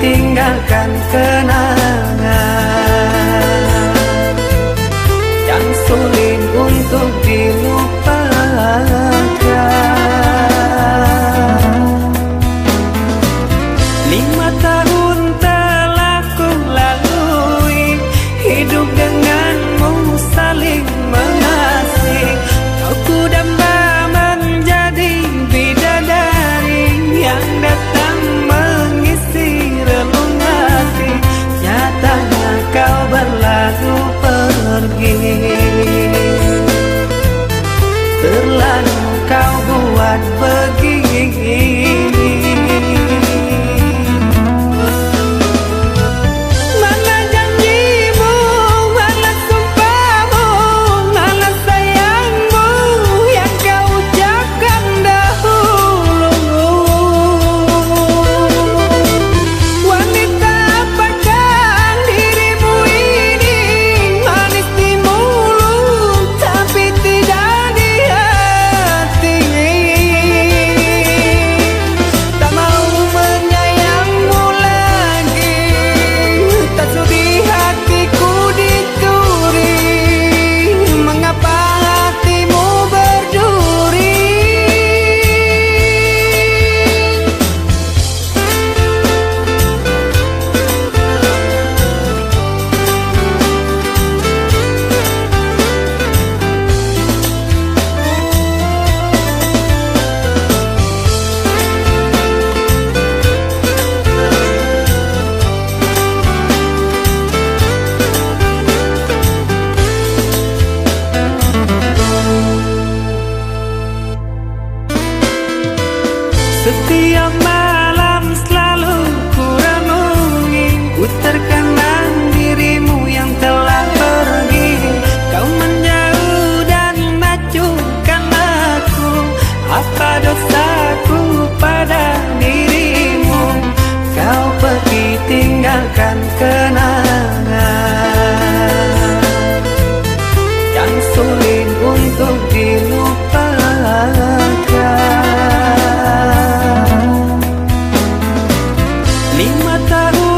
tinggalkan kenangan yang sulit untuk dilupakan. 5 tahun telah ku lalui, hidup denganmu saling mengasihi. Kau ku damba menjadi bidadari yang datang mengisi relung hati. Nyatanya kau berlalu pergi, terlalu kau buat begini. Setiap malam selalu ku renungi, ku terkenang dirimu yang telah pergi. Kau menjauh dan acuhkan aku, apa dosaku pada dirimu? Kau pergi tinggalkan kenangan yang sulit untuk dilupakan. 5 tahun